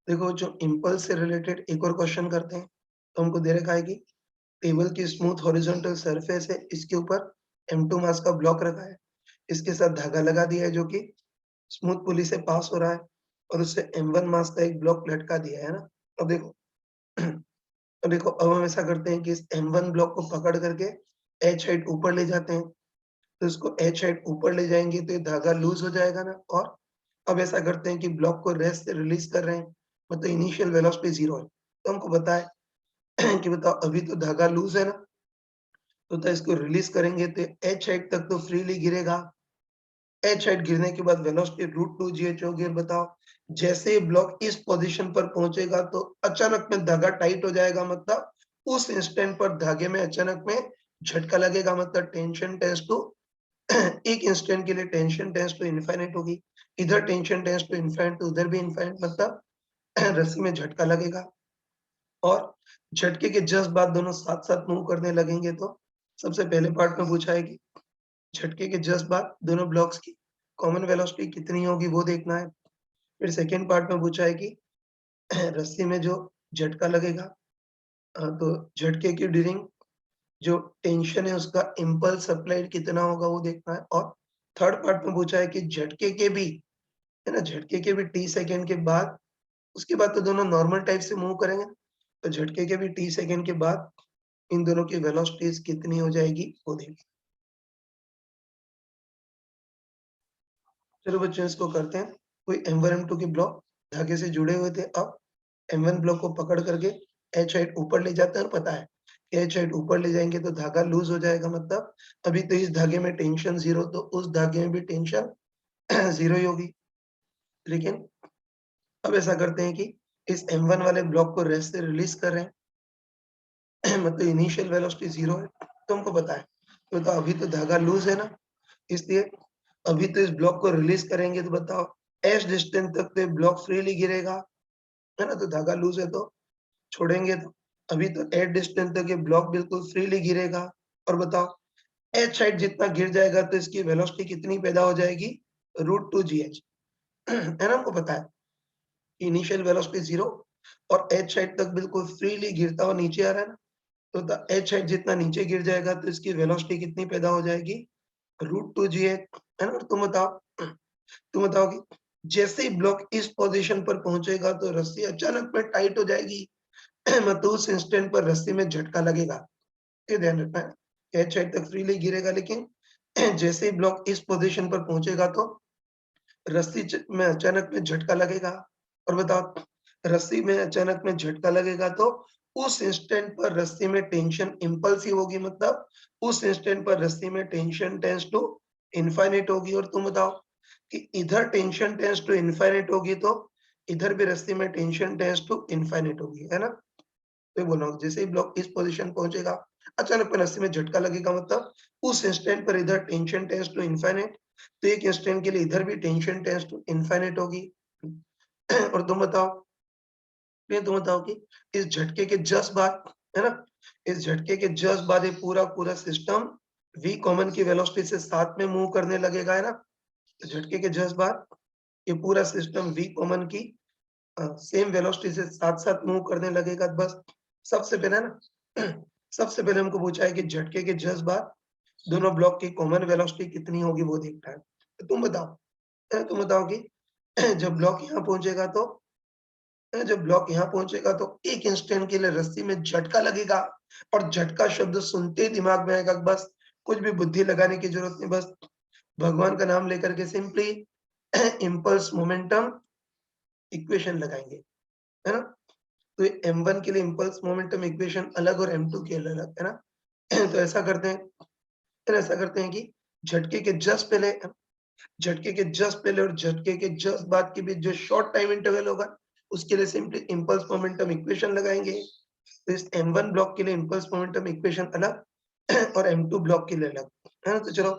देखो जो इम्पल्स से रिलेटेड एक और क्वेश्चन करते हैं। तो हमको दे रखा है कि टेबल की स्मूथ हॉरिजॉन्टल सरफेस है, इसके ऊपर M2 मास का ब्लॉक रखा है। इसके साथ धागा लगा दिया है जो कि स्मूथ पुली से पास हो रहा है और उससे M1 मास का एक ब्लॉक लटका दिया है ना। अब देखो अब देखो अब हम ऐसा करते हैं कि इस M1 ब्लॉक को पकड़ करके H हाइट ऊपर ले जाते हैं। तो इसको H हाइट ऊपर ले जाएँगे तो ये धागा लूज़ हो जाएगा ना। और अब ऐसा करते हैं कि ब्लॉक को रेस्ट से रिलीज़ कर रहे हैं, मतलब इनिशियल वेलोसिटी 0 है। तो हमको बताएँ कि बताओ अभी तो धागा लूज़ है ना, तो इसको रिलीज़ करेंगे तो H हाइट तक तो फ्रीली गिरेगा। H हाइट गिरने के बाद वेलोसिटी √2gh होगी। और बताओ जैसे ही ब्लॉक इस पोज़ीशन पर पहुँचेगा तो अचानक में धागा टाइट हो जाएगा, मतलब उस इंस्टेंट पर धागे में अचानक में झटका लगेगा, मतलब टेंशन टेंड्स टू एक इंस्टेंट के लिए टेंशन टेंड्स टू इनफाइनाइट होगी। इधर टेंशन टेंड्स टू इनफाइनाइट तो उधर भी इनफाइनाइट, मतलब रस्सी में झटका लगेगा। और झटके के जस्ट बाद दोनों साथ-साथ मूव करने लगेंगे। तो सबसे पहले पार्ट में पूछा है कि झटके के जस्ट बाद दोनों ब्लॉक्स की कॉमन वेलोसिटी कितनी होगी वो देखना है। फिर सेकंड पार्ट में पूछा है कि रस्सी में जो झटका लगेगा, तो झटके की ड्यूरिंग जो टेंशन है उसका इम्पल्स अप्लाइड कितना होगा वो देखना है। और थर्ड पार्ट में पूछा है कि झटके के भी, है ना, झटके के भी टी सेकंड के बाद, उसके बाद तो दोनों नॉर्मल टाइप से मूव करेंगे। तो झटके के भी टी सेकंड के बाद इन दोनों की वेलोसिटीज़ कितनी हो जाएगी वो देखिए। चलो बच्चों इसको करते हैं। कोई M1 M2 के ब्लॉक धागे से जुड़े हुए थे। अब M1 ब्लॉक को पकड़ करके H हाइट ऊपर ले जाते हैं और पता है कि H हाइट ऊपर ले जाएँगे तो धागा लूज़ हो जाएगा, मतलब अभी तो इस धागे में टेंशन 0, तो उस धागे में भी टेंशन 0 ही होगी। लेकिन अब ऐसा करते हैं कि इस M1 वाले ब्लॉक को रेस्ट से रिलीज़ कर रहे हैं। मतलब इनिशियल वेलोसिटी 0 है, तो हमको पता है। तो अभी तो धागा लूज़ है ना, इसलिए अभी तो इस ब्लॉक को रिलीज़ करेंगे तो बताओ एस डिस्टेंस तक तो ये ब्लॉक फ्रीली गिरेगा, है ना? तो धागा लूज़ है तो छोड़ेंगे तो अभी तो एट डिस्टेंस तक ये ब्लॉक बिल्कुल फ्रीली गिरेगा। और बताओ एच हाइट जितना गिर जाएगा तो इसकी वेलोसिटी कितनी पैदा हो जाएगी? √2gh है ना? हमको पता है इनिशियल वेलोसिटी 0 और एच हाइट तक बिल्कुल फ्रीली गिरता हुआ नीचे आ रहा है ना। तो द एच हाइट जितना नीचे गिर जाएगा तो इसकी वेलोसिटी कितनी पैदा हो जाएगी? √2gh, है ना? और तुम बताओ कि जैसे ही ब्लॉक इस पोजीशन पर पहुंचेगा तो रस्सी अचानक में टाइट हो जाएगी। मतलब उस इंस्टेंट पर रस्सी में झटका लगेगा। ये ध्यान रखना है। एच हाइट तक फ्रीली गिरेगा, लेकिन जैसे ही ब्लॉक इस पोजीशन पर पहुंचेगा तो रस्सी में अचानक में झटका लगेगा। और बताओ रस्सी में अचानक में झटका लगेगा तो उस इंस्टेंट पर रस्सी में टेंशन इम्पल्सिव होगी, मतलब उस इंस्टेंट पर रस्सी में टेंशन टेंड्स टू इनफाइनाइट होगी। और तुम बताओ कि इधर टेंशन टेंड्स टू इनफाइनाइट होगी तो इधर भी रस्सी में टेंशन टेंड्स टू इनफाइनाइट होगी, है ना? तो बोल रहा हूँ जैसे ही ब्लॉक इस पोजीशन पहुंचेगा अचानक में रस्सी में झटका लगेगा, मतलब उस इंस्टेंट पर इधर टेंशन टेंड्स टू इनफाइनाइट, तो एक इंस्टेंट के लिए इधर भी टेंशन टेंड्स टू इनफाइनाइट होगी। और तुम बताओ कि इस झटके के जस्ट बाद, है ना, इस झटके के जस्ट बाद ये पूरा पूरा सिस्टम v कॉमन की वेलोसिटी से साथ में मूव करने लगेगा, है ना। तो झटके के जस्ट बाद ये पूरा सिस्टम v कॉमन की सेम वेलोसिटी से साथ-साथ मूव करने लगेगा। बस सबसे पहले ना सबसे पहले हमको पूछा है कि झटके के जस्ट बाद दोनों ब्लॉक की कॉमन वेलोसिटी कितनी होगी वो देखना है। तो तुम बताओ कि जब ब्लॉक यहाँ पहुँचेगा तो जब ब्लॉक यहाँ पहुँचेगा तो एक इंस्टेंट के लिए रस्सी में झटका लगेगा। और झटका शब्द सुनते ही दिमाग में आएगा, बस कुछ भी बुद्धि लगाने की जरूरत नहीं, बस भगवान का नाम लेकर के सिंपली इम्पल्स मोमेंटम इक्वेशन लगाएंगे, है ना। तो M1 के लिए इम्पल्स मोमेंटम इक्वेशन अलग और M2 के लिए अलग, है ना। तो ऐसा करते हैं कि झटके के जस्ट पहले और झटके के जस्ट बाद के बीच जो शॉर्ट टाइम इंटरवल होगा उसके लिए सिंपली इम्पल्स मोमेंटम इक्वेशन लगाएंगे। तो इस M1 ब्लॉक के लिए इम्पल्स मोमेंटम इक्वेशन अलग और M2 ब्लॉक के लिए अलग, है ना। तो चलो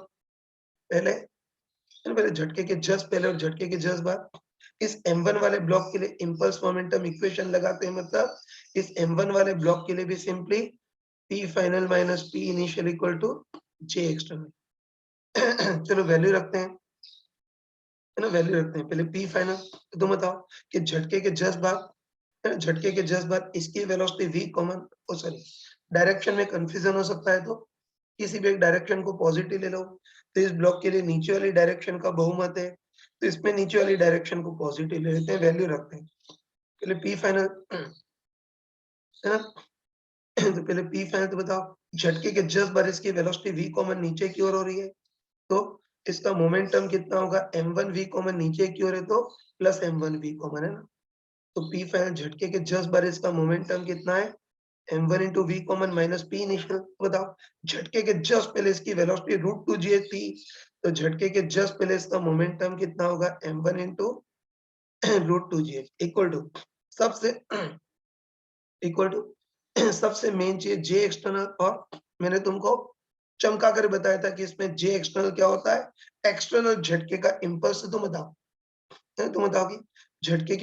पहले झटके के जस्ट पहले और झटके के जस्ट बाद इस M1 वाले ब्लॉक के लिए इम्पल्स मोमेंटम इक्वेशन लगाते हैं, मतलब इस M1 वाले ब्लॉक के लिए भी simply P final minus P initial equal to J external. चलो वैल्यू रखते हैं, है ना, वैल्यू रखते हैं। पहले P फाइनल तो तुम बताओ कि झटके के जस्ट बाद झटके के जस्ट बाद इसकी वेलोसिटी v कॉमन, ओ सॉरी, डायरेक्शन में कंफ्यूजन हो सकता है तो किसी भी एक डायरेक्शन को पॉजिटिव ले लो। तो इस ब्लॉक के लिए नीचे वाली डायरेक्शन का बहुमत है, तो इसमें नीचे वाली डायरेक्शन को पॉजिटिव ले लेते हैं, वैल्यू रखते हैं। पहले पी फाइनल है ना, तो पहले पी फाइनल तो बताओ, झटके के जस्ट बार इसकी वेलोसिटी v कॉमन नीचे की ओर हो रही है, तो इसका मोमेंटम कितना होगा, m1 v कॉमन नीचे की ओर है तो प्लस m1 v कॉमन है ना। तो पी फाइनल झटके के जस्ट बार इसका मोमेंटम कितना है, m1 into v common minus p initial. बताओ झटके के जस्ट पहले इसकी वेलोसिटी रूट टू जी थी, तो झटके के जस्ट पहले इसका मोमेंटम कितना होगा, m1 into root two g equal to सबसे इक्वल टू सबसे मेन चीज जे एक्सटर्नल, और मैंने तुमको चमका कर बताया था कि इसमें जे एक्सटर्नल क्या होता है, एक्सटर्नल झटके का इम्पल्स। तुम बताओ, तुम बताओ कि झटके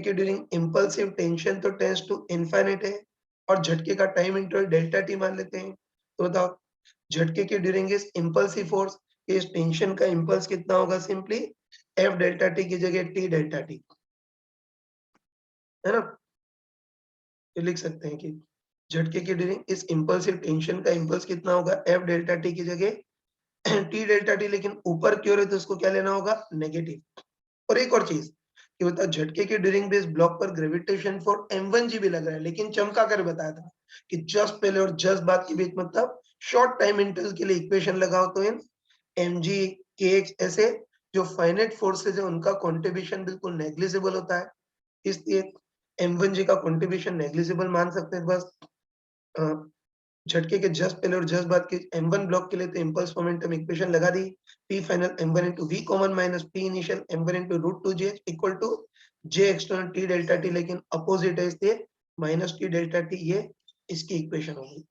के ड्यूरिंग इम्पल्सिव टेंशन तो टेंस टू इनफाइनाइट है, और झटके का टाइम इंटरवल डेल्टा टी मान लेते हैं। तो बताओ झटके के ड्यूरिंग इस इम्पल्सिव फोर्स, इस टेंशन का इम्पल्स कितना होगा, सिंपली एफ डेल्टा टी की जगह टी डेल्टा टी, है ना। ये लिख सकते हैं कि झटके के ड्यूरिंग इस इम्पल्सिव टेंशन का इम्पल्स कितना होगा, एफ डेल्टा टी की जगह टी डेल्टा टी, लेकिन ऊपर की ओर है तो उसको क्या लेना होगा, नेगेटिव। और एक और चीज कि होता है, झटके के ड्यूरिंग दिस ब्लॉक पर ग्रेविटेशन फोर्स m1g भी लग रहा है, लेकिन चमका कर बताया था कि जस्ट पहले और जस्ट बाद के बीच मतलब शॉर्ट टाइम इंटरवल के लिए इक्वेशन लगाओ, तो इन mg kx ऐसे जो फाइनाइट फोर्सेज है उनका कंट्रीब्यूशन बिल्कुल नेग्लिजिबल होता है, इसलिए m1g का कंट्रीब्यूशन नेग्लिजिबल मान सकते हैं। बस झटके के जस्ट पहले और जस्ट बाद के m1 ब्लॉक के लिए तो इम्पल्स मोमेंटम इक्वेशन लगा दी, p final m1 into v common minus p initial m1 into root two J equal to j external t delta t, लेकिन अपोजिट है इसलिए माइनस t डेल्टा t, ये इसकी इक्वेशन होगी।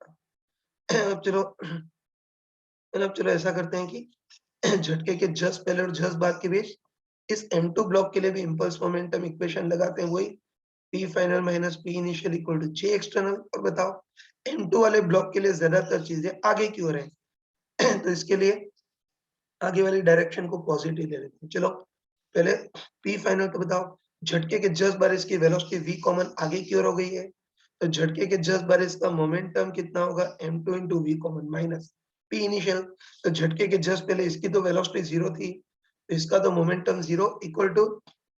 अब चलो ऐसा करते हैं कि झटके के जस्ट पहले और जस्ट बाद के बीच इस m2 ब्लॉक के लिए भी इम्पल्स मोमेंटम इक्वेशन लगाते हैं, वही P final minus P initial equal to J external. और बताओ M2 वाले ब्लॉक के लिए ज्यादातर चीजें आगे की ओर है तो इसके लिए आगे वाली डायरेक्शन को पॉजिटिव ले लेते हैं। चलो पहले P फाइनल तो बताओ, झटके के जस्ट बार इसकी वेलोसिटी V कॉमन आगे की ओर हो गई है, तो झटके के जस्ट बार इसका मोमेंटम कितना होगा, m2 into v common minus P initial. तो झटके के जस्ट पहले इसकी तो वेलोसिटी जीरो थी, तो इसका तो momentum zero equal to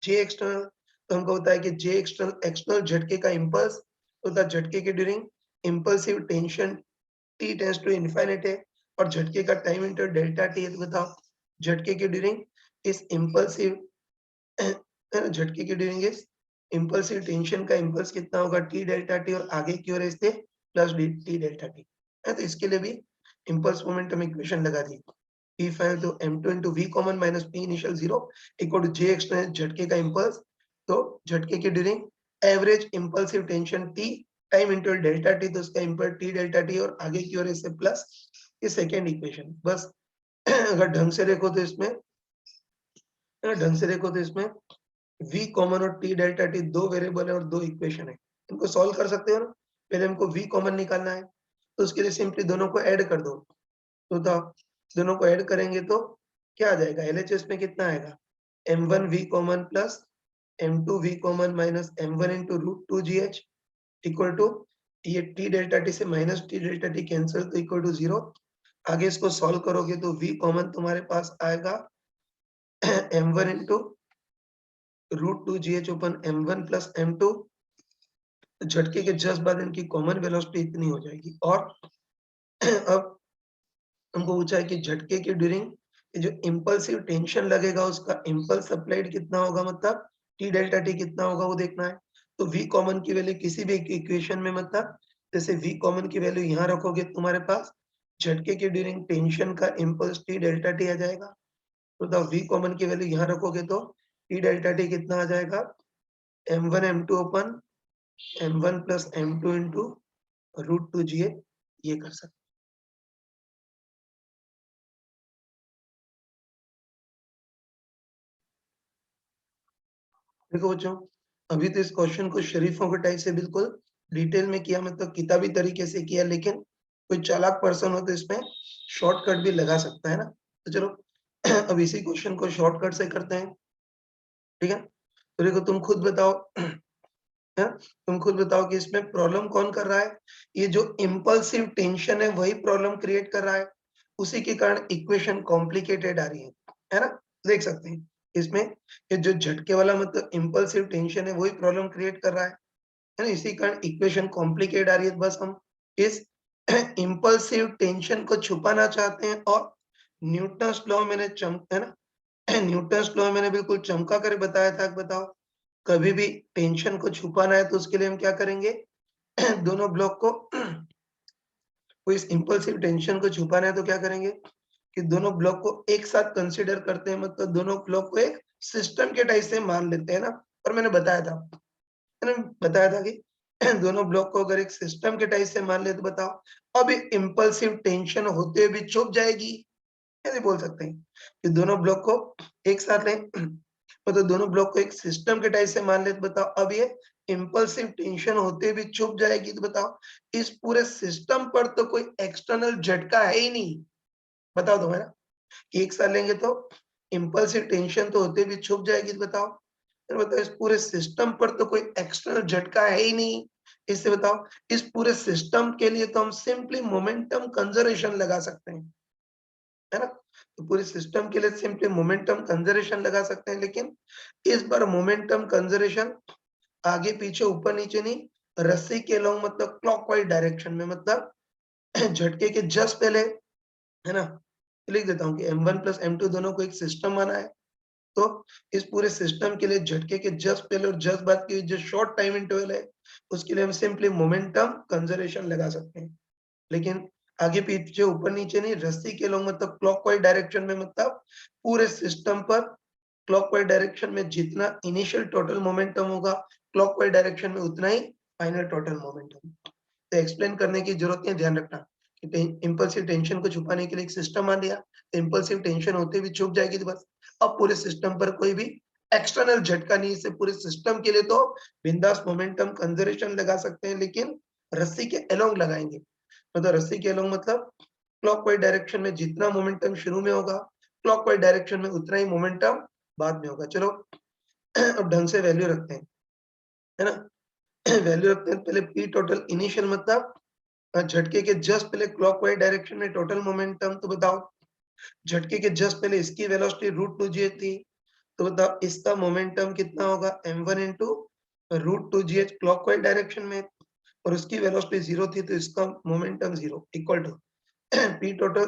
J external. तो हमको होता है कि J एक्सटर्नल एक्सटर्नल झटके का इम्पल्स होता है, झटके के during impulsive tension T tends to infinite है, और झटके का टाइम इंटर डेल्टा T है। तो बताओ झटके के ड्यूरिंग इस इम्पल्सिव झटके के ड्यूरिंग इस इम्पल्सिव टेंशन का इम्पल्स कितना होगा, T डेल्टा T, और आगे की ओर इससे प्लस T डेल्टा T है। तो इसके लिए भी इम्पल्स मोमेंटम इक्वेशन लगा दी, P फाइनल तो m2 into v common minus P initial zero equal to J external झटके का इम्पल्स, तो झटके के during average impulsive tension T time interval delta T, तो उसका इम्पल्स T डेल्टा T, और आगे की ओर इससे प्लस ये सेकेंड इक्वेशन। बस अगर ढंग से देखो तो इसमें v कॉमन और t डेल्टा t दो वेरिएबल है और दो इक्वेशन है, इनको सॉल्व कर सकते हो ना। पहले हमको v कॉमन निकालना है, तो उसके लिए सिंपली दोनों को ऐड कर दो। तो दोनों को ऐड करेंगे तो क्या आ जाएगा, LHS में कितना आएगा, m1 v common plus m2 v common minus m1 into root two g h equal to ये t डेल्टा t से minus t delta t cancel, तो इक्वल टू जीरो। आगे इसको सॉल्व करोगे तो v कॉमन तुम्हारे पास आएगा m1 into root two g h open m1 plus m2। झटके के जस्ट बाद इनकी कॉमन वेलोसिटी इतनी हो जाएगी। और अब हमको पूछा है कि झटके के ड्यूरिंग जो इम्पल्सिव टेंशन लगेगा उसका इम्पल्स अप्लाइड कितना होगा, मतलब टी डेल्टा टी कितना होगा वो देखना है। तो वी कॉमन की वैल्यू किसी भी इक्वेशन में, मतलब जैसे वी कॉमन की वैल्यू यहाँ रखोगे तुम्हारे पास झटके के ड्यूरिंग टेंशन का इम्पल्स टी डेल्टा टी आ जाएगा। तो द वी कॉमन की वैल्यू यहाँ रखोगे तो टी डेल्टा टी कितना आ जाएगा, m1 m2 open m1 plus m2 into root two g, ये कर सकते। देखो बच्चों, अभी तो इस क्वेश्चन को शरीफों के टाइप से बिल्कुल डिटेल में किया, मतलब किताबी तरीके से किया, लेकिन कोई चालाक पर्सन हो तो इसमें शॉर्टकट भी लगा सकता है ना। तो चलो अब इसी क्वेश्चन को शॉर्टकट से करते हैं, ठीक है। तो देखो तुम खुद बताओ है ना? तुम खुद बताओ कि इसमें प्रॉब्लम कौन कर रहा है? ये जो इम्पल्सिव टेंशन है वही प्रॉब्लम क्रिएट कर रहा है। उसी के कारण इक्वेशन कॉम्प्लिकेटेड आ रही है ना? देख सकते हैं इसमें ये जो झटके वाला मतलब इम्पल्सिव टेंशन है वही प्रॉब्लम क्रिएट कर रहा है ना? इसी कारण इक्वेशन कॉम्प्लिकेट आ रही है। बस हम इस इम्पल्सिव टेंशन को छुपाना चाहते हैं और न्यूटन्स लॉ मैंने है ना? न्यूटन्स लॉ मैंने बिल्कुल चमका कर बताया था। बताओ कभी भी टेंशन को छुपाना है तो उसके लिए हम क्या करेंगे? दोनों ब्लॉक को वो इस इम्पल्सिव टेंशन को छुपाना है तो क्या करेंगे कि दोनों ब्लॉक को एक साथ कंसीडर करते हैं, मतलब दोनों ब्लॉक को एक सिस्टम के टाइप से मान लेते हैं ना। और मैंने बताया था कि दोनों ब्लॉक को अगर एक सिस्टम के टाइप से मान ले तो बताओ अब इम्पल्सिव टेंशन होते हुए भी छुप जाएगी। कैसे बोल सकते हैं कि दोनों ब्लॉक को एक साथ लें मतलब दोनों ब्लॉक को एक सिस्टम के टाइप से मान ले तो बताओ अब ये इम्पल्सिव टेंशन होते भी चुप जाएगी। तो बताओ इस पूरे सिस्टम पर तो कोई एक्सटर्नल झटका है ही नहीं। बताओ तो है ना कि एक साथ लेंगे तो इम्पल्सिव टेंशन तो होते भी छुप जाएगी। तो बताओ फिर बताओ इस पूरे सिस्टम पर तो कोई एक्सटर्नल झटका है ही नहीं। इससे बताओ इस पूरे सिस्टम के लिए तो हम सिंपली मोमेंटम कंजर्वेशन लगा सकते हैं, है ना? तो पूरे सिस्टम के लिए सिंपली मोमेंटम कंजर्वेशन लगा सकते हैं, लेकिन इस बार मोमेंटम कंजर्वेशन आगे पीछे ऊपर नीचे नहीं, रस्सी के अलोंग मतलब क्लॉकवाइज डायरेक्शन में, मतलब झटके के जस्ट पहले, है ना? लिख देता हूँ कि m1 प्लस m2 दोनों को एक सिस्टम माना है। तो इस पूरे सिस्टम के लिए झटके के जस्ट पहले और जस्ट बाद की जो शॉर्ट टाइम इंटरवल है उसके लिए हम सिंपली मोमेंटम कंजर्वेशन लगा सकते हैं। लेकिन आगे पीछे ऊपर नीचे नहीं, रस्सी के अलोंग मतलब क्लॉकवाइज डायरेक्शन में, मतलब पूरे सिस्टम पर क्लॉकवाइज डायरेक्शन में जितना इनिशियल टोटल मोमेंटम होगा क्लॉकवाइज डायरेक्शन में उतना ही फाइनल टोटल मोमेंटम। तो एक्सप्लेन करने की जरूरत नहीं है, ध्यान रखना कि इम्पल्सिव टेंशन को छुपाने के लिए एक सिस्टम मान लिया तो इम्पल्सिव टेंशन होते भी छुप जाएगी। तो बस अब पूरे सिस्टम पर कोई भी एक्सटर्नल झटका नहीं, इससे पूरे सिस्टम के लिए तो बिंदास मोमेंटम कंजर्वेशन लगा सकते हैं, लेकिन रस्सी के अलोंग लगाएंगे। मतलब रस्सी के अलोंग मतलब क्लॉकवाइज डायरेक्शन में जितना मोमेंटम शुरू में होगा क्लॉकवाइज डायरेक्शन में उतना ही मोमेंटम बाद में होगा। चलो अब ढंग से वैल्यू रखते हैं, है ना? वैल्यू रखते हैं पहले पी टोटल इनिशियल मतलब झटके के जस्ट पहले क्लॉकवाइज डायरेक्शन में टोटल मोमेंटम। तो बताओ झटके के जस्ट पहले इसकी वेलोसिटी √2gh थी, तो बताओ इसका मोमेंटम कितना होगा m1 into √2gh clockwise direction में, और उसकी वेलोसिटी 0 थी तो इसका momentum 0 equal to p total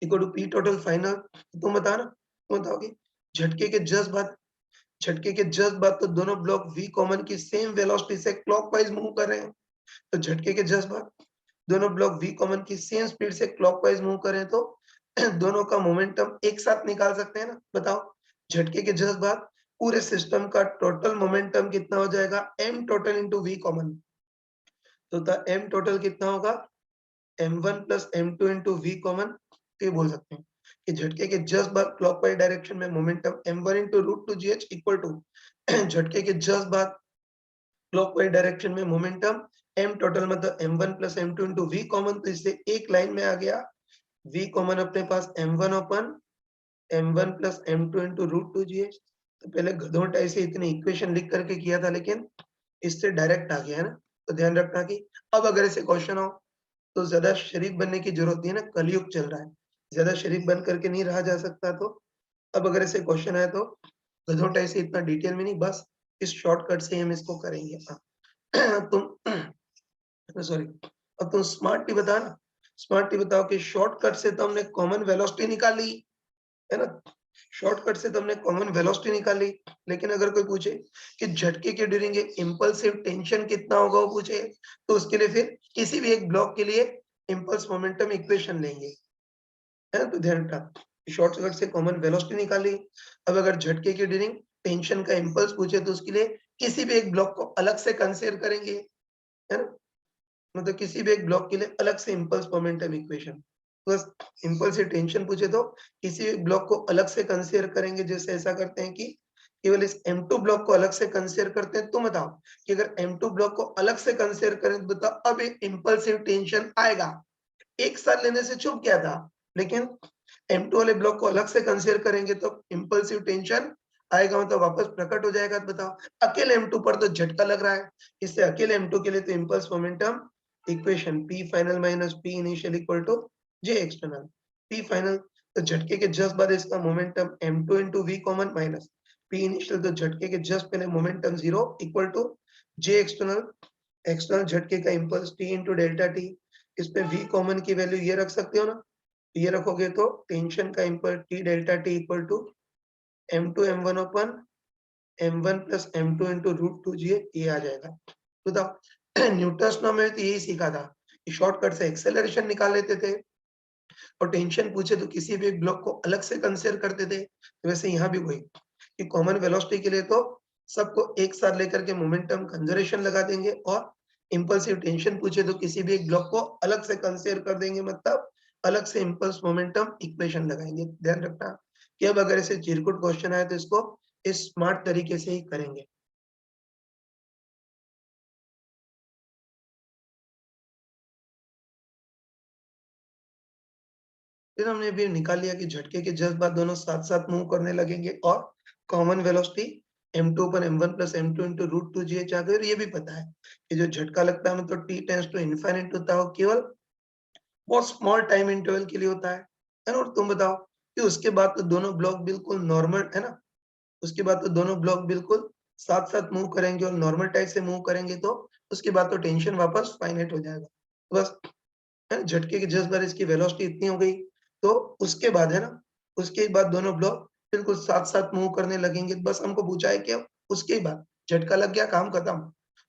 p total final. तुम बताओ ना, तुम बताओगे झटके के जस्ट बाद तो दोनों ब्लॉक v कॉमन की सेम वेलोसिटी से क्लॉकवाइज मूव कर रहे हैं। तो झटके के जस्ट बाद दोनों ब्लॉक v कॉमन की सेम स्पीड से क्लॉकवाइज मूव करें तो दोनों का मोमेंटम एक साथ निकाल सकते हैं ना। बताओ झटके के जस्ट बाद पूरे सिस्टम का टोटल मोमेंटम कितना हो जाएगा m total into v common. तो m टोटल कितना होगा m1 plus m2 into v common. तो ये बोल सकते हैं कि झटके के जस्ट बाद क्लॉकवाइज डायरेक्शन में momentum m1 into √2gh equal to झटके के जस्ट बाद क्लॉकवाइज डायरेक्शन में मोमेंटम m टोटल मतलब m1 plus m2 into v common. तो इससे एक लाइन में आ गया v कॉमन अपने पास m1 अपन m1 plus m2 into √2gh। तो पहले गधों टाइप से इतनी इक्वेशन लिख करके किया था, लेकिन इससे डायरेक्ट आ गया है ना। तो ध्यान रखना कि अब अगर ऐसे क्वेश्चन हो तो ज्यादा शरीफ बनने की जरूरत नहीं है ना, कलयुग चल रहा है, ज्यादा शरीफ बन करके नहीं रहा जा सकता। तो अब अगर ऐसे क्वेश्चन है तो गधों टाइप से इतना डिटेल में नहीं, बस इस शॉर्टकट से हम इसको करेंगे। तुम सॉरी, अब तुम स्मार्ट टी बता ना, स्मार्ट टी बताओ कि शॉर्टकट से तो हमने कॉमन वेलोसिटी निकाली, है ना? शॉर्टकट से तो हमने कॉमन वेलोसिटी निकाली, लेकिन अगर कोई पूछे कि झटके के ड्यूरिंग इम्पल्सिव टेंशन कितना होगा वो पूछे, तो उसके लिए फिर किसी भी एक ब्लॉक के लिए इम्पल्स मोमेंटम इक्वेशन लेंगे, है ना? तो ध्यान रखना शॉर्टकट से कॉमन वेलोसिटी निकाली। अब अगर झटके के ड्यूरिंग टेंशन का इम्पल्स पूछे तो उसके लिए किसी भी एक ब्लॉक को अलग से कंसिडर करेंगे, है ना? मतलब किसी भी एक ब्लॉक के लिए अलग से इम्पल्स मोमेंटम इक्वेशन। बस इम्पल्स से टेंशन पूछे तो किसी एक ब्लॉक को अलग से कंसिडर करेंगे। जैसे ऐसा करते हैं कि केवल इस m2 ब्लॉक को अलग से कंसिडर करते हैं। तुम बताओ कि अगर m2 ब्लॉक को अलग से कंसिडर करें तो बताओ अब एक इम्पल्सिव टेंशन आएगा। एक साथ लेने से चुप गया था, लेकिन m2 वाले ब्लॉक को अलग से कंसिडर करेंगे तो इम्पल्सिव टेंशन आएगा मतलब वापस प्रकट हो जाएगा। तो बताओ, अकेले M2 पर तो झटका लग रहा है, इससे अकेले M2 के लिए तो impulse momentum equation P final minus P initial equal to J external. P final तो झटके के जस्ट बाद इसका momentum M2 into V common minus P initial तो झटके के जस्ट पहले momentum 0 equal to J external. External झटके का impulse T into delta T, इसमें V कॉमन की वैल्यू ये रख सकते हो ना, ये रखोगे तो टेंशन का impulse T delta T equal to M2 M1 अपन M1 plus M2 into root 2G ये आ जाएगा। तो बताओ न्यूटन्स लॉ में तो यही सीखा था कि शॉर्टकट से एक्सेलरेशन निकाल लेते थे और टेंशन पूछे तो किसी भी एक ब्लॉक को अलग से कंसीडर करते थे। तो वैसे यहाँ भी वही कि कॉमन वेलोसिटी के लिए तो सबको एक साथ लेकर के मोमेंटम कंजर्वेशन लगा देंगे और इम्पल्सिव टेंशन पूछे तो किसी भी एक ब्लॉक को अलग से कंसीडर कर देंगे, मतलब अलग से इम्पल्स मोमेंटम इक्वेशन लगाएंगे। ध्यान रखना कि अब अगर ऐसे चिरकुट क्वेश्चन आए तो इसको इस स्मार्ट तरीके से ही करेंगे। फिर हमने भी निकाल लिया कि झटके के जस्ट बाद दोनों साथ-साथ मूव करने लगेंगे और कॉमन वेलोसिटी m2 पर m1 plus m2 into root 2gh आ गई। और ये भी पता है कि जो झटका लगता है मतलब t टेंड्स टू इनफिनिट होता है, केवल बहुत स्मॉल टाइम इंटरवल के लिए होता है ना। और तुम बताओ कि उसके बाद तो दोनों ब्लॉक बिल्कुल नॉर्मल है ना, उसके बाद तो दोनों ब्लॉक बिल्कुल साथ-साथ मूव करेंगे और नॉर्मल टाइप से मूव करेंगे तो उसके बाद तो टेंशन वापस फाइनाइट हो जाएगा। तो बस है ना, झटके की जस्ट बार इसकी वेलोसिटी इतनी हो गई, तो उसके बाद है ना, उसके बाद दोनों ब्लॉक बिल्कुल साथ-साथ मूव करने लगेंगे। बस हमको पूछा है कि अब उसके बाद झटका लग गया, काम खत्म।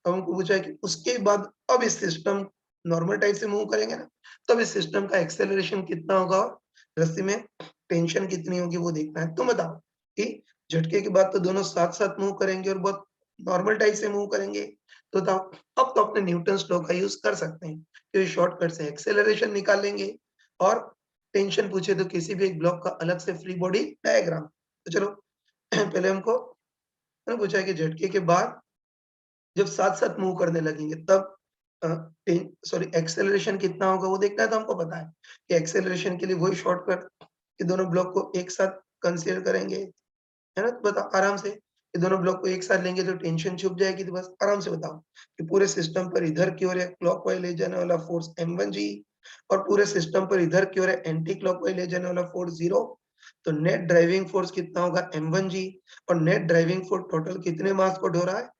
अब हमको पूछा है कि उसके बाद अब इस सिस्टम नॉर्मल टाइप से मूव करेंगे ना, तब इस सिस्टम का एक्सेलरेशन कितना होगा और रस्सी में टेंशन कितनी होगी वो देखना है। तुम बताओ कि झटके के बाद तो दोनों साथ-साथ मूव करेंगे और बहुत नॉर्मल टाइप से मूव करेंगे। तो बताओ, अब तो अपने न्यूटन्स लॉ का यूज़ कर सकते हैं। तो ये शॉर्टकट से एक्सेलरेशन निकाल लेंगे और टेंशन पूछे तो किसी भी एक ब्लॉक का अलग से फ्री बॉडी डायग्राम। तो चलो पहले हमको मैंने पूछा है कि झटके के बाद जब साथ-साथ मूव करने लगेंगे तब अ, सॉरी एक्सेलरेशन कितना होगा वो देखना है। तो हमको पता है कि एक्सेलरेशन के लिए वही शॉर्टकट कि दोनों ब्लॉक को एक साथ कंसीडर करेंगे, है ना? तो बताओ आराम से कि दोनों ब्लॉक को एक साथ लेंगे तो टेंशन छुप जाएगी। तो बस आराम से बताओ कि पूरे सिस्टम पर इधर की ओर एक क्लॉकवाइज ले जाने वाला फोर्स m1g और पूरे सिस्टम पर इधर की ओर एंटी क्लॉकवाइज ले जाने वाला फोर्स 0। तो नेट ड्राइविंग फोर्स कितना होगा m1g और नेट ड्राइविंग फोर्स टोटल कितने मास को ढो रहा है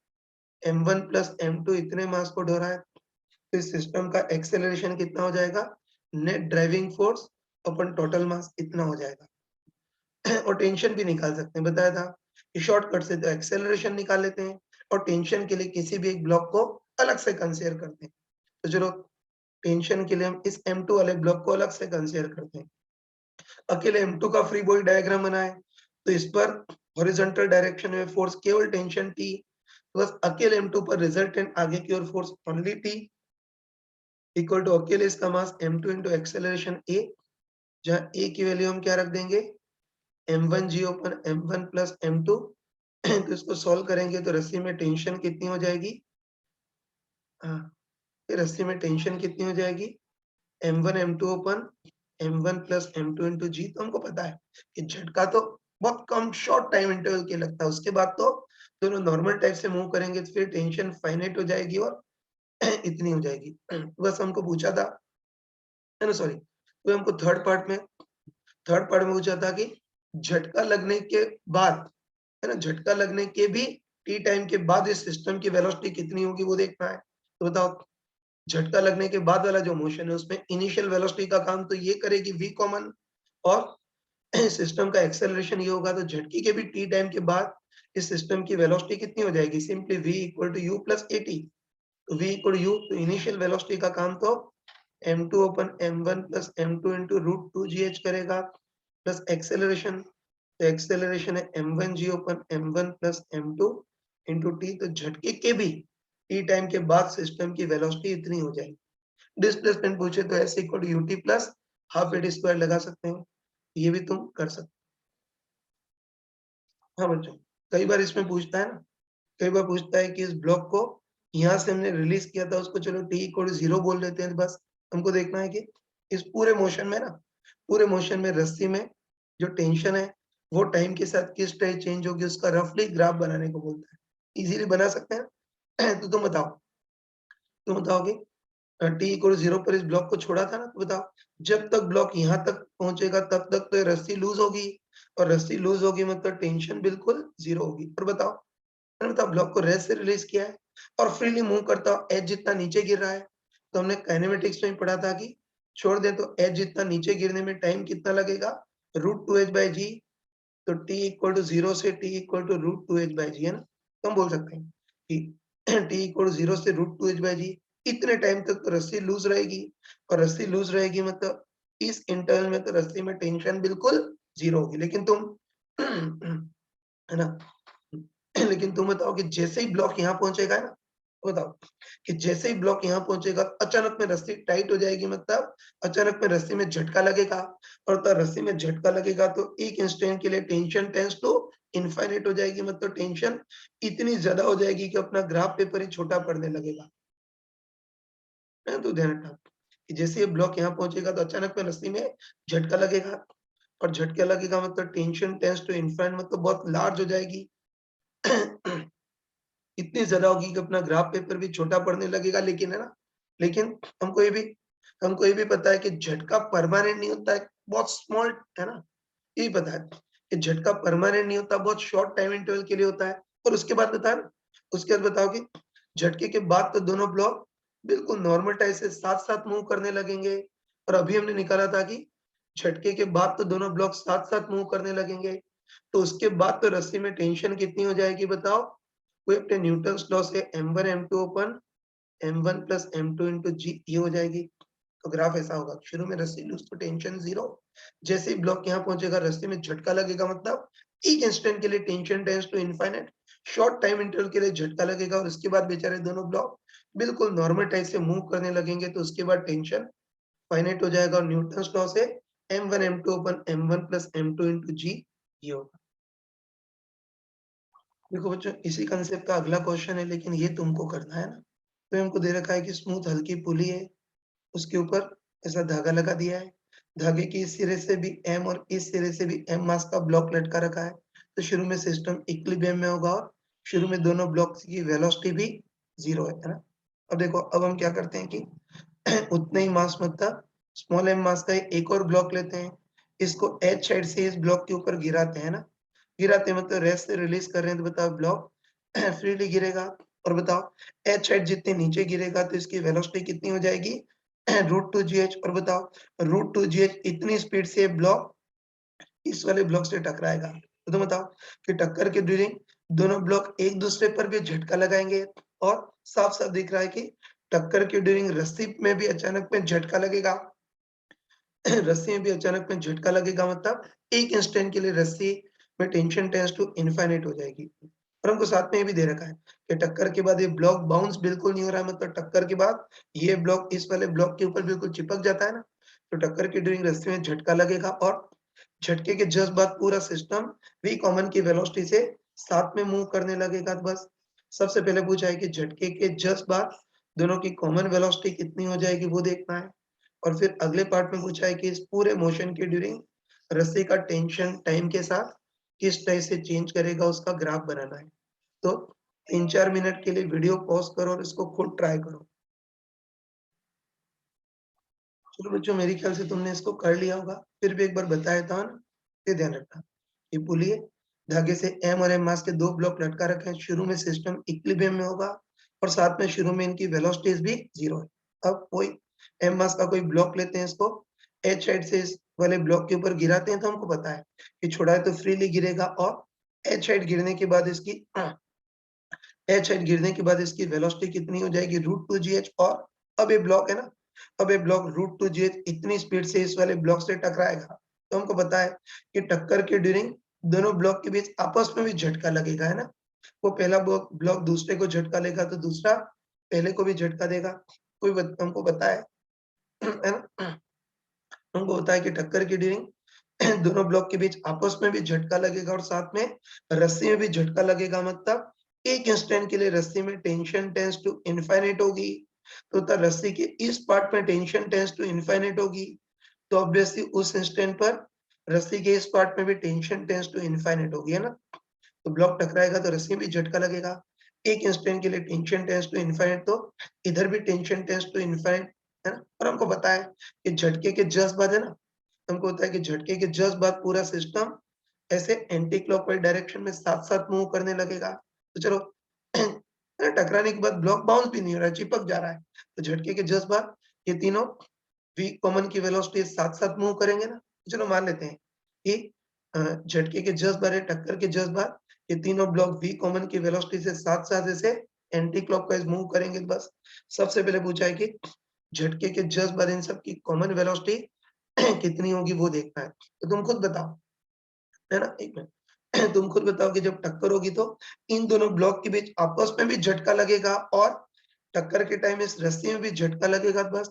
m1 प्लस m2 इतने मास को ढो रहा है। तो इस सिस्टम का एक्सेलरेशन कितना हो जाएगा, नेट ड्राइविंग फोर्स अपन टोटल मास इतना हो जाएगा। और टेंशन भी निकाल सकते हैं, बताया था कि शॉर्टकट से तो एक्सेलरेशन निकाल लेते हैं और टेंशन के लिए किसी भी एक ब्लॉक को अलग से कंसीडर करते हैं। तो चलो टेंशन के लिए हम इस M2 वाले ब्लॉक को अलग से कंसीडर करते हैं। अकेले M2 का फ्री बॉडी डायग्राम बनाए तो इस पर हॉरिजॉन्टल डायरेक्शन में फोर्स केवल टेंशन T, बस अकेले M2 पर रिजल्टेंट आगे की ओर force only T equal to अकेले इसका mass M2 into acceleration A, जहाँ A की वैल्यू हम क्या रख देंगे m1g open m1 plus m2। तो इसको सॉल्व करेंगे तो रस्सी में टेंशन कितनी हो जाएगी, हाँ, ये रस्सी में टेंशन कितनी हो जाएगी m1 m2 open m1 plus m2 into जी। तो हमको पता है कि झटका तो बहुत कम शॉर्ट टाइम इंटरवल के लगता है, उसके बाद तो दोनों नॉर्मल टाइप से मूव करेंगे तो फिर टेंशन फाइनाइट हो जाएगी और इतनी हो जाएगी। बस हमको पूछा था, है ना, सॉरी, तो हमको थर्ड पार्ट में पूछा था कि झटका लगने के बाद, है ना, झटका लगने के भी टी टाइम के बाद इस सिस्टम की वेलोसिटी कितनी होगी वो देखना है। तो बताओ झटका लगने के बाद वाला जो मोशन है उसमें इनिशियल वेलोसिटी का काम तो ये करेगी v कॉमन और सिस्टम का एक्सेलरेशन ये होगा। तो झटके के भी टी टाइम के बाद इस सिस्टम की वेलोसिटी कितनी हो जाएगी, simply v equal to u plus at। तो v इक्वल u तो इनिशियल वेलोसिटी का काम तो m2 open m1 plus m2 into root 2gh करेगा प्लस एक्सेलरेशन, तो एक्सेलरेशन है m1g open m1 plus m2 into T. तो झटके के भी टी टाइम के बाद सिस्टम की वेलोसिटी इतनी हो जाएगी। डिस्प्लेसमेंट पूछे तो ऐसे equal to ut plus half at square लगा सकते हैं, ये भी तुम कर सकते हो। हाँ बच्चों, कई बार इसमें पूछता है ना, कई बार पूछता है कि इस ब्लॉक को यहाँ से हमने रिलीज किया था उसको चलो t इक्वल टू 0 बोल देते हैं। बस हमको देखना है कि इस पूरे मोशन में ना, पूरे मोशन में रस्सी में जो टेंशन है वो टाइम के साथ किस टाइप चेंज होगी उसका रफली ग्राफ बनाने को बोलता है। इजीली बना सकते हैं। तो तुम बताओगे टी इक्वल 0 पर इस ब्लॉक को छोड़ा था ना, तो बताओ जब तक ब्लॉक यहाँ तक पहुंचेगा तब तक तो ये रस्सी लूज होगी, और रस्सी लूज होगी मतलब टेंशन बिल्कुल 0 होगी। और बताओ, मैंने बताओ ब्लॉक को रेस्ट से रिलीज किया है और फ्रीली मूव करता हूँ, एज जितना नीचे गिर रहा है, तो हमने काइनेमेटिक्स में पढ़ा था कि छोड़ दें तो एज जितना नीचे गिरने में टाइम कितना लगेगा, √2h/g। तो t इक्वल टू 0 से t इक्वल टू √2h/g है ना। तो हम बोल सकते हैं कि t इक्वल टू 0 से √2h/g इतने टाइम तक तो रस्सी लूज रहेगी, और रस्सी लूज रहेगी मतलब इस इंटरवल में तो रस्सी में टेंशन बिल्कुल 0 होगी। लेकिन तुम है ना, लेकिन तुम बताओ कि जैसे ही ब्लॉक यहाँ पहुंचेगा ना, बताओ कि जैसे ही ब्लॉक यहाँ पहुंचेगा अचानक में रस्सी टाइट हो जाएगी, मतलब अचानक में रस्सी में झटका लगेगा, और तो रस्सी में झटका लगेगा तो एक इंस्टेंट के लिए टेंशन टेंस टू इनफाइनाइट हो जाएगी, मतलब टेंशन इतनी ज्यादा हो जाएगी कि अपना ग्राफ पेपर ही छोटा पड़ने लगेगा। तो ध्यान रखना कि जैसे ये ब्लॉक यहाँ पहुंचेगा तो अचानक में रस्सी में झटका लगेगा, और झटका लगेगा मतलब टेंशन टेंस टू इनफाइनाइट मतलब बहुत लार्ज हो जाएगी। इतनी ज़्यादा होगी कि अपना ग्राफ पेपर भी छोटा पड़ने लगेगा, लेकिन है ना, लेकिन हमको ये भी पता है कि झटका परमानेंट नहीं होता है, बहुत स्मॉल है ना, यही पता है कि झटका परमानेंट नहीं होता, बहुत शॉर्ट टाइम इंटरवल के लिए होता है। और उसके बाद बताया ना, उसके बाद बताओ कि झटके के बाद तो दोनों ब्लॉक बिल्कुल नॉर्मल टाइप से साथ-साथ मूव करने लगेंगे, और अभी हमने निकाला था कि झटके के बाद तो दोनों ब्लॉक साथ-साथ मूव करने लगेंगे। तो उसके बाद तो रस्सी में टेंशन कितनी हो जाएगी बताओ? कोई अपने न्यूटन्स लॉ से m1 m2 अपन m1 प्लस m2 इंटू जी ये हो जाएगी। तो ग्राफ ऐसा होगा, शुरू में रस्सी लूज तो टेंशन 0, जैसे ही ब्लॉक यहाँ पहुंचेगा रस्सी में झटका लगेगा, मतलब एक इंस्टेंट के लिए tension tends to infinite, short time interval के लिए झटका लगेगा, और उसके बाद बेचारे दोनों ब्लॉक बिल्कुल नॉर्मल टाइप से मूव करने लगेंगे, तो उसके बाद टेंशन फाइनाइट हो जाएगा, और न्यूटन्स लॉ से m1 m2 अपन m1 प्लस m2 इंटू जी ये होगा। देखो बच्चों, इसी कंसेप्ट का अगला क्वेश्चन है, लेकिन ये तुमको करना है ना। तो हमको दे रखा है कि स्मूथ हल्की पुली है, उसके ऊपर ऐसा धागा लगा दिया है, धागे के इस सिरे से भी m और इस सिरे से भी m मास का ब्लॉक लटका रखा है। तो शुरू में सिस्टम इक्विलिब्रियम में होगा, और शुरू में दोनों ब्लॉक्स की वेलोसिटी भी 0 है ना। अब देखो, अब हम क्या करते हैं कि उतने ही मास मतलब स्मॉल m मास का एक और ब्लॉक लेते हैं, इसको h साइड से इस ब्लॉक के ऊपर गिराते हैं ना, गिराते हैं मतलब रेस्ट से रिलीज कर रहे हैं, तो बताओ ब्लॉक फ्रीली गिरेगा। और बताओ h साइड जितने नीचे गिरेगा तो इसकी वेलोसिटी कितनी हो जाएगी, √2gh। और बताओ √2gh इतनी स्पीड से ब्लॉक इस वाले ब्लॉक से टकराएगा, तो तुम बताओ कि टक्कर के ड्यूरिंग दोनों ब्लॉक एक दूसरे पर भी झटका लगाएंगे, और साफ साफ दिख रहा है कि टक्कर के ड्यूरिंग रस्सी में भी अचानक में झटका लगेगा। रस्सी में भी अचानक में झटका लगेगा, मतलब एक इंस्टेंट के लिए रस्सी में टेंशन टेंस टू इनफाइनाइट हो जाएगी। और हमको साथ में ये भी दे रखा है कि टक्कर के बाद ये ब्लॉक बाउंस बिल्कुल नहीं हो रहा है, मतलब टक्कर के बाद ये ब्लॉक इस वाले ब्लॉक के ऊपर बिल्कुल चिपक जाता है ना, तो टक्कर की ड्यूरिंग रस्सी में झटका लगेगा, और झटके के जस्ट बाद पूरा सिस्टम v कॉमन की वेलोसिटी से साथ में मूव करने लगेगा। तो बस सबसे पहले पूछा है कि झटके के जस्ट बाद दोनों की कॉमन वेलोसिटी कितनी हो जाएगी वो देखना है, और फिर अगले पार्ट में पूछा है कि इस पूरे मोशन के ड्यूरिंग रस्सी का टेंशन टाइम के साथ किस तरह से चेंज करेगा उसका ग्राफ बनाना है। तो 3-4 मिनट के लिए वीडियो पॉज़ करो और इसको खुद ट्राई करो। चलो बच्चों, मेरे ख्याल से तुमने इसको कर लिया होगा, फिर भी एक बार बता देता हूँ ना, ये ध्यान रखना। ये पुली है, धागे से m और m मास के 2 ब्लॉक लटका रखे हैं, शुरू में सिस्टम इक्विलिब्रियम में होगा, और साथ में शुरू में इनकी वेलोसिटीज़ भी 0 है। अब कोई m मास का कोई ब्लॉक लेते हैं, इसको h साइड से इस वाले ब्लॉक के ऊपर गिराते हैं, तो हमको पता है कि छोड़ा है तो फ्रीली गिरेगा, और h साइड गिरने के बाद इसकी h साइड गिरने के बाद इसकी वेलोसिटी कितनी हो जाएगी, √2gh। और अब ये ब्लॉक है ना, अब ये ब्लॉक √2gh इतनी स्पीड से इस वाले ब्लॉक से टकराएगा, तो हमको पता है कि टक्कर के ड्यूरिंग दोनों ब्लॉक के बीच आपस में भी झटका लगेगा, है ना। वो पहला ब्लॉक ब्लॉक दूसरे को झटका लेगा, तो दूसरा पहले को भी झटका देगा। हमको पता है ना, हमको पता है कि टक्कर की ड्यूरिंग दोनों ब्लॉक के बीच आपस में भी झटका लगेगा, और साथ में रस्सी में भी झटका लगेगा, मतलब एक इंस्टेंट के लिए रस्सी में टेंशन टेंस टू इनफाइनाइट होगी। तो रस्सी के इस पार्ट में टेंशन टेंस टू इनफाइनाइट होगी, तो ऑब्वियसली उस इंस्टेंट पर रस्सी के इस पार्ट में भी टेंशन टेंस टू इनफाइनाइट होगी, है ना? तो ब्लॉक टकराएगा तो रस्सी में भी झटका लगेगा। एक इंस्टेंट के लिए टेंशन टेंस टू इनफाइनाइट, तो इधर भी टेंशन टेंस टू इनफाइनाइट, है ना? और हमको पता है कि झटके के जस्ट बाद, है ना, हमको होता है कि झटके के जस्ट बाद पूरा सिस्टम ऐसे एंटी क्लॉकवाइज डायरेक्शन में साथ-साथ मूव करने लगेगा। तो चलो है ना, टकराने के बाद ब्लॉक बाउंस भी नहीं हो रहा है, चिपक जा रहा है। तो झटके के जस्ट बाद ये तीनों वी कॉमन की वेलोसिटी साथ-साथ मूव करेंगे ना। तो चलो मान लेते हैं कि झटके के जस्ट बाद या टक्कर के जस्ट बाद ये तीनों ब्लॉक वी कॉमन की वेलोसिटी से साथ-साथ ऐसे एंटी क्लॉकवाइज मूव करेंगे। तो बस सबसे पहले पूछा है कि झटके के जस्ट बाद इन सब की कॉमन वेलोसिटी कितनी होगी वो देखना है। तो तुम खुद बताओ, है ना? 1 मिनट तुम खुद बताओ कि जब टक्कर होगी तो इन दोनों ब्लॉक के बीच आपस में भी झटका लगेगा और टक्कर के टाइम इस रस्सी में भी झटका लगेगा। बस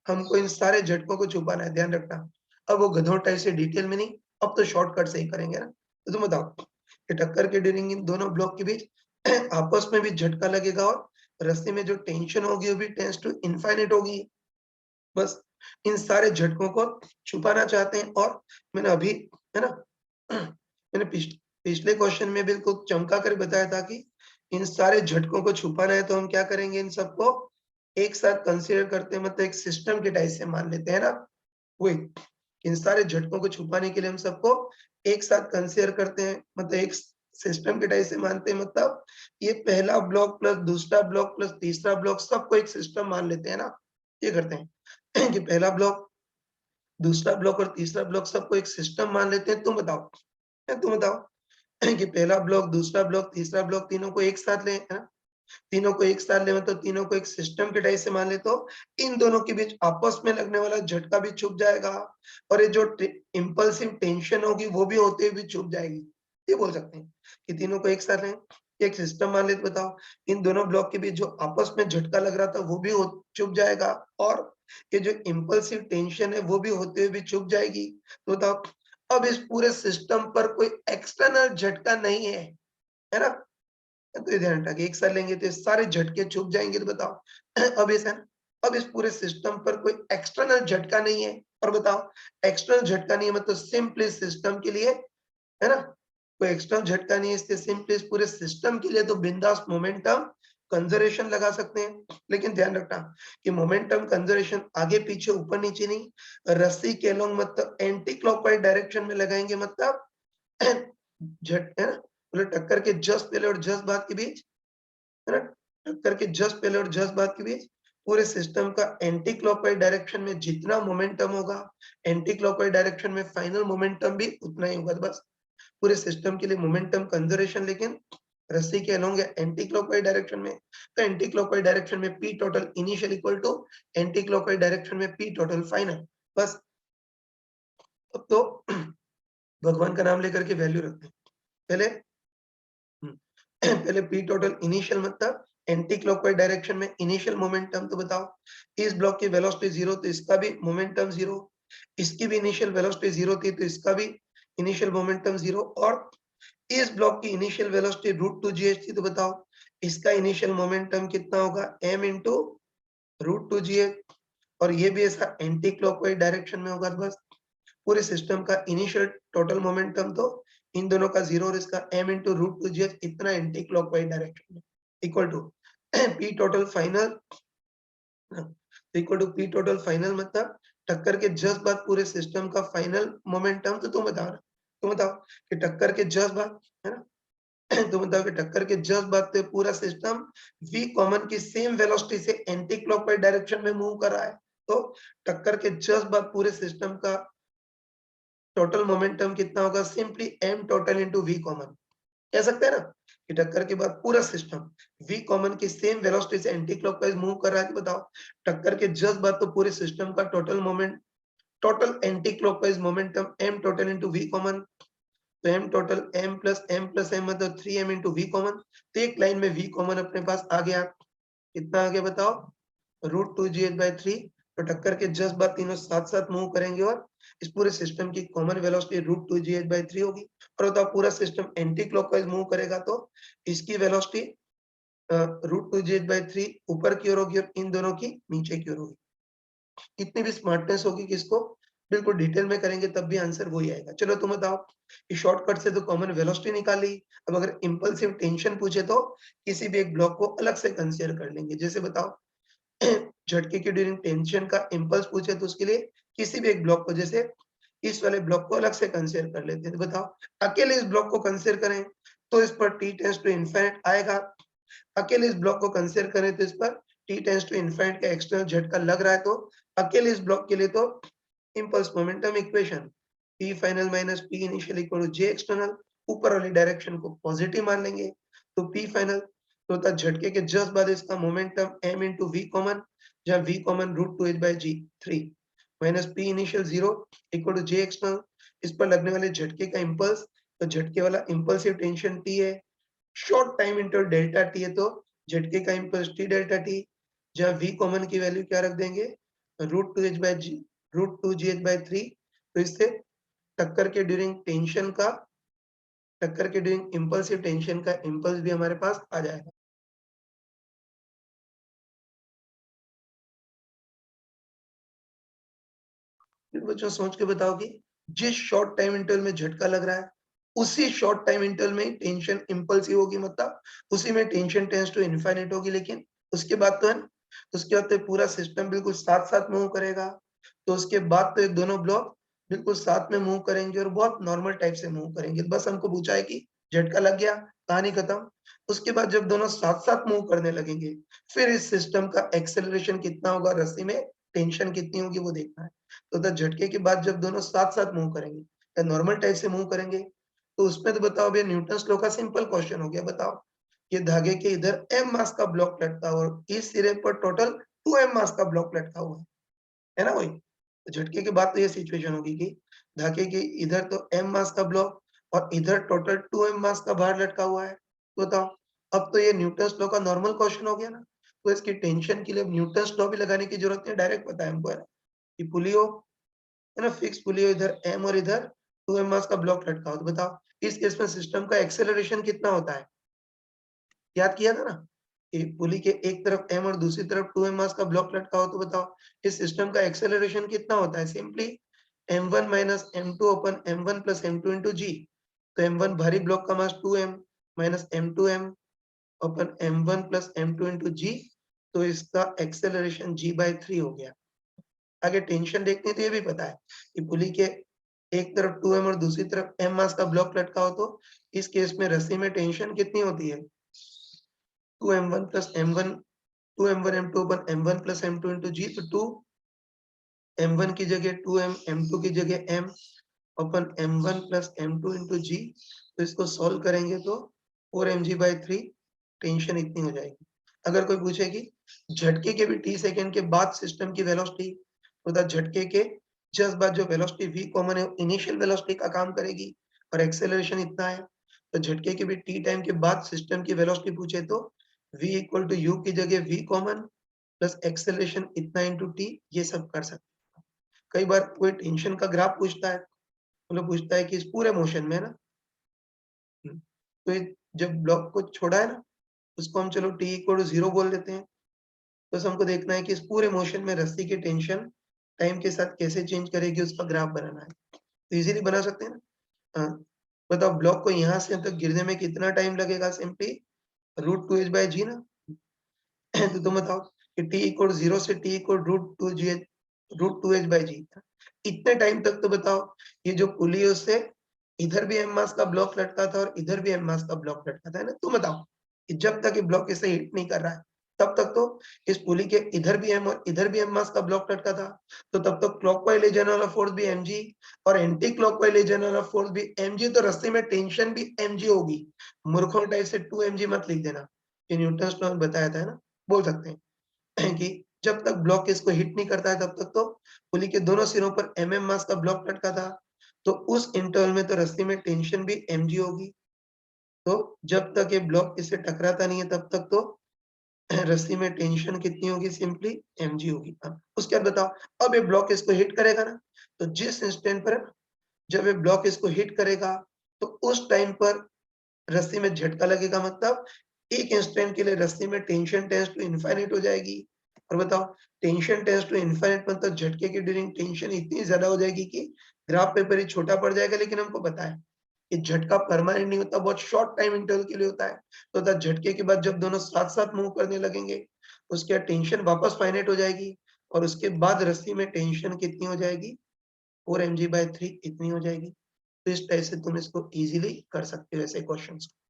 हमको इन सारे झटकों को छुपाना है, ध्यान रखना। अब वो गधों टाइप से डिटेल में नहीं, अब तो शॉर्टकट से ही करेंगे ना। तो तुम बताओ कि टक्कर के ड्यूरिंग इन दोनों ब्लॉक के बीच आपस में भी झटका लगेगा और रस्सी में जो टेंशन होगी वो भी टेंड्स टू इनफाइनाइट होगी। बस इन सारे झटकों को छुपाना चाहते हैं और मैंने अभी, है ना, मैंने पिछले क्वेश्चन में बिल्कुल चमका कर बताया था कि इन सारे झटकों को छुपाना है तो हम क्या करेंगे, इन सबको एक साथ कंसीडर करते हैं, मतलब एक सिस्टम के टाइप से मान लेते हैं ना। वही इन सारे झटकों को छुपाने के लिए हम सबको एक साथ कंसीडर करते हैं, मतलब एक सिस्टम के टाइप से मानते हैं। मतलब ये पहला ब्लॉक प्लस दूसरा ब्लॉक प्लस तीसरा ब्लॉक सबको एक सिस्टम मान लेते हैं ना। ये करते हैं कि पहला ब्लॉक, दूसरा ब्लॉक और तीसरा ब्लॉक सबको एक सिस्टम मान लेते हैं। तुम बताओ कि पहला ब्लॉक, दूसरा ब्लॉक, तीसरा ब्लॉक तीनों को एक साथ लें, है ना? तीनों को एक साथ ले मतलब तीनों को एक सिस्टम के टाइप से मान ले तो इन दोनों के बीच आपस में लगने वाला झटका भी छुप जाएगा और ये जो इम्पल्सिव टेंशन होगी वो भी होते हुए भी छुप जाएगी। ये बोल सकते हैं कि तीनों को एक साथ लें, एक सिस्टम मान ले। तो बताओ इन दोनों ब्लॉक के बीच जो आपस में झटका लग रहा था वो भी छुप जाएगा और ये जो इम्पल्सिव टेंशन है वो भी होते हुए भी छुप जाएगी। तो बताओ अब इस पूरे सिस्टम पर कोई एक्सटर्नल झटका नहीं है ना? तो ये ध्यान रखना कि एक साथ लेंगे तो ये सारे झटके छुप जाएंगे। तो बताओ अब इस, है ना, अब इस पूरे सिस्टम पर कोई एक्सटर्नल झटका नहीं है। और बताओ एक्सटर्नल झटका नहीं है मतलब सिंपली सिस्टम के लिए, है ना, कोई एक्सटर्नल झटका नहीं है, इसलिए सिंपली इस पूरे सिस्टम के लिए तो बिंदास मोमेंटम कंजर्वेशन लगा सकते हैं। लेकिन ध्यान रखना कि मोमेंटम कंजर्वेशन आगे पीछे ऊपर नीचे नहीं, रस्सी के अलोंग मतलब एंटी क्लॉकवाइज डायरेक्शन में लगाएंगे। मतलब झट, है ना, मतलब टक्कर के जस्ट पहले और जस्ट बाद के बीच, है ना, टक्कर के जस्ट पहले और जस्ट बाद के बीच पूरे सिस्टम का एंटी क्लॉकवाइज डायरेक्शन में जितना मोमेंटम होगा, एंटी क्लॉकवाइज डायरेक्शन में फाइनल मोमेंटम भी उतना ही होगा। तो बस पूरे सिस्टम के लिए मोमेंटम कंजर्वेशन, लेकिन रस्सी के अलोंग या एंटी क्लॉकवाइज डायरेक्शन में, तो एंटी क्लॉकवाइज डायरेक्शन में P total initial equal to anti clockwise direction में पी टोटल फाइनल। बस अब तो भगवान का नाम लेकर के वैल्यू रखते हैं। पहले पहले पी टोटल इनिशियल मतलब एंटी क्लॉकवाइज डायरेक्शन में इनिशियल मोमेंटम। तो बताओ इस ब्लॉक की वेलोसिटी 0 तो इसका भी मोमेंटम 0, इसकी भी इनिशियल वेलोसिटी 0 थी तो इसका भी इनिशियल मोमेंटम 0 और इस ब्लॉक की इनिशियल वेलोसिटी √2gh थी। तो बताओ इसका इनिशियल मोमेंटम कितना होगा, m into √2gh और ये भी ऐसा एंटी क्लॉकवाइज डायरेक्शन में होगा। तो बस पूरे सिस्टम का इनिशियल टोटल मोमेंटम तो इन दोनों का 0 और इसका m into √2gh इतना एंटी क्लॉकवाइज डायरेक्शन में equal to p total final, equal to p total final मतलब टक्कर के जस्ट बाद पूरे सिस्टम का फाइनल मोमेंटम। तो तुम बताओ कि टक्कर के जस्ट बाद, है ना, तुम बताओ कि टक्कर के जस्ट बाद तो पूरा सिस्टम v कॉमन की सेम वेलोसिटी से एंटी क्लॉकवाइज डायरेक्शन में मूव कर रहा है। तो टक्कर के जस्ट बाद पूरे सिस्टम का टोटल मोमेंटम कितना होगा, simply m total into v common. कह सकते हैं ना कि टक्कर के बाद पूरा सिस्टम v कॉमन की सेम वेलोसिटी से एंटी क्लॉकवाइज मूव कर रहा है। तो बताओ टक्कर के जस्ट बाद तो पूरे सिस्टम का total anti clockwise momentum m total into v common. तो m total m plus m मतलब 3m इंटू v कॉमन। तो एक लाइन में v कॉमन अपने पास आ गया, कितना आ गया बताओ, √2gh/3। तो टक्कर के जस्ट बाद तीनों साथ साथ मूव करेंगे और इस पूरे सिस्टम की कॉमन वेलोसिटी √2gh/3 होगी। और बताओ पूरा सिस्टम एंटी क्लॉकवाइज मूव करेगा तो इसकी वेलोसिटी √2gh/3 ऊपर की ओर होगी और इन दोनों की नीचे की ओर होगी। इतनी भी स्मार्टनेस होगी किसको, बिल्कुल डिटेल में करेंगे तब भी आंसर वही आएगा। चलो तुम बताओ, इस शॉर्टकट से तो कॉमन वेलोसिटी निकाल ली। अब अगर इम्पल्सिव टेंशन पूछे तो किसी भी एक ब्लॉक को अलग से कंसीडर कर लेंगे। जैसे बताओ झटके के ड्यूरिंग टेंशन का इम्पल्स पूछे तो उसके लिए किसी भी एक ब्लॉक को, जैसे इस वाले ब्लॉक को अलग से कंसीडर कर लेते हैं। तो बताओ, अकेले इस ब्लॉक को कंसीडर करें तो इस पर t टेंड्स टू इनफिनिट आएगा। अकेले इस ब्लॉक को कंसीडर करें तो इस पर t टेंड्स टू इनफिनिट का एक्सटर्नल झटका लग रहा है, तो अकेले इस ब्लॉक के लिए तो impulse momentum equation p final minus p initial equal to j external, ऊपर वाली डायरेक्शन को पॉजिटिव मान लेंगे। तो p फाइनल तो होता है झटके के जस्ट बाद इसका momentum m into v common, जहाँ v common √2h/g3 minus p initial 0 equal to j external, इस पर लगने वाले झटके का इम्पल्स, तो झटके वाला इम्पल्सिव टेंशन t है, short time interval delta t है, तो झटके का इम्पल्स t डेल्टा t, जहाँ v कॉमन की वैल्यू क्या रख देंगे √2gh/3। तो इससे टक्कर के ड्यूरिंग टेंशन का, टक्कर के ड्यूरिंग इम्पल्सिव टेंशन का इम्पल्स भी हमारे पास आ जाएगा। फिर बच्चों सोच के बताओ कि जिस शॉर्ट टाइम इंटरवल में झटका लग रहा है उसी शॉर्ट टाइम इंटरवल में टेंशन इम्पल्सिव होगी, मतलब उसी में टेंशन टेंड्स टू इनफिनिट होगी। लेकिन उसके बाद तो है ना, उसके बाद तो पूरा सिस्टम बिल्कुल साथ साथ मूव करेगा। तो उसके बाद तो ये दोनों ब्लॉक बिल्कुल साथ में मूव करेंगे और बहुत नॉर्मल टाइप से मूव करेंगे। बस हमको पूछा है कि झटका लग गया, कहानी खत्म। उसके बाद जब दोनों साथ साथ मूव करने लगेंगे, फिर इस सिस्टम का एक्सेलरेशन कितना होगा, रस्सी में टेंशन कितनी होगी वो देखना है। तो द झटके के बाद जब दोनों साथ-साथ मूव करेंगे या नॉर्मल टाइप से मूव करेंगे, तो उसमें तो बताओ भैया न्यूटन्स लॉ का सिंपल क्वेश्चन हो गया। बताओ, ये धागे के इधर m मास का ब्लॉक लटका हुआ और इस सिरे पर टोटल 2m मास का ब्लॉक लटका हुआ है ना वही। तो झटके के बाद तो ये सिचुएशन होगी कि धागे के इधर तो m मास का ब्लॉक और इधर टोटल 2m मास का भार लटका हुआ है। तो बताओ, अब तो ये न्यूटन्स लॉ का नॉर्मल क्वेश्चन हो गया ना। तो इसकी टेंशन के लिए न्यूटन्स लॉ भी लगाने की जरूरत नहीं है, डायरेक्ट पता है हमको, है ना, कि पुली हो, है ना, फिक्स पुली हो, इधर m और इधर 2m मास का ब्लॉक लटका हो। तो बताओ इस केस में सिस्टम का एक्सेलरेशन कितना होता है, याद किया था ना कि पुली के एक तरफ m और दूसरी तरफ 2m मास का ब्लॉक लटका हो। तो बताओ इस सिस्टम का एक्सेलरेशन कितना होता है, सिंपली m1 माइनस m2 अपन m1 plus m2 into g। तो m1 भारी ब्लॉक का मास 2m माइनस m2m अपन m1 plus m2 into g, तो इसका एक्सेलरेशन g/3 हो गया। आगे टेंशन देखनी है तो ये भी पता है कि पुली के एक तरफ 2m और दूसरी तरफ m मास का ब्लॉक लटका हो, तो इस केस में रस्सी में टेंशन कितनी होती है 2m1 plus m1, 2m1 m2 अपन m1 plus m2 into g। तो 2m1 की जगह 2m, m2 की जगह m अपन m1 plus m2 into g। तो इसको सॉल्व करेंगे तो 4mg/3 टेंशन इतनी हो जाएगी। अगर कोई पूछे कि झटके के भी t सेकंड के बाद सिस्टम की वेलोसिटी, तो झटके के जस्ट बाद जो वेलोसिटी v कॉमन है इनिशियल वेलोसिटी का काम करेगी और एक्सेलरेशन इतना है। तो झटके के भी t टाइम के बाद सिस्टम की वेलोसिटी पूछे तो v इक्वल टू u की जगह v कॉमन प्लस एक्सेलरेशन इतना इंटू t, ये सब कर सकते हैं। कई बार कोई टेंशन का ग्राफ पूछता है, मतलब पूछता है कि इस पूरे मोशन में ना, तो ये जब ब्लॉक को छोड़ा है ना, उसको हम चलो t इक्वल टू 0 बोल देते हैं। बस हमको देखना है कि इस पूरे मोशन में रस्सी की टेंशन टाइम के साथ कैसे चेंज करेगी, उसका ग्राफ बनाना है। तो इजीली बना सकते हैं ना। हाँ, बताओ ब्लॉक को यहाँ से तक गिरने में कितना टाइम लगेगा, सिंपली √2h/g ना। तो तुम बताओ कि t इक्वल 0 से t इक्वल √2h/g, इतने टाइम तक तो बताओ ये जो पुली है उससे इधर भी m मास का ब्लॉक लटका था और इधर भी m मास का ब्लॉक लटका था, है ना। तुम बताओ कि जब तक ये ब्लॉक इसे हिट नहीं कर रहा है तब तक तो इस पुली के इधर भी m और इधर भी m मास का ब्लॉक लटका था, तो तब तक क्लॉकवाइज ले जाने वाला फोर्स भी mg और एंटी क्लॉकवाइज ले जाने वाला फोर्स भी mg, तो रस्सी में टेंशन भी mg होगी। मूर्खों टाइप से 2mg मत लिख देना, ये न्यूटन्स लॉ में बताया था, है ना। बोल सकते हैं कि जब तक ब्लॉक इसको हिट नहीं करता है तब तक तो पुली के दोनों सिरों पर mm मास का ब्लॉक लटका था, तो उस इंटरवल में तो रस्सी में टेंशन भी mg होगी। तो जब तक ये ब्लॉक इससे टकराता नहीं है तब तक तो रस्सी में टेंशन कितनी होगी, सिंपली mg होगी। अब उसके बाद बताओ, अब ये ब्लॉक इसको हिट करेगा ना, तो जिस इंस्टेंट पर जब ये ब्लॉक इसको हिट करेगा तो उस टाइम पर रस्सी में झटका लगेगा, मतलब एक इंस्टेंट के लिए रस्सी में टेंशन टेंस टू इनफाइनाइट हो जाएगी और बताओ टेंशन टेंड्स टू इन्फिनिट मतलब झटके की ड्यूरिंग टेंशन इतनी ज़्यादा हो जाएगी कि ग्राफ पेपर ही छोटा पड़ जाएगा, लेकिन हमको पता है कि झटका परमानेंट नहीं होता, बहुत शॉर्ट टाइम इंटरवल के लिए होता है। तो द झटके के बाद जब दोनों साथ-साथ मूव करने लगेंगे, उसके बाद टेंशन वापस फाइनाइट हो जाएगी और उसके बाद रस्सी में टेंशन कितनी हो जाएगी? 4 mg/3 इतनी हो जाएगी। तो इस टाइप से तुम इसको ईज़िली कर सकते हो ऐसे क्वेश्चन्स को।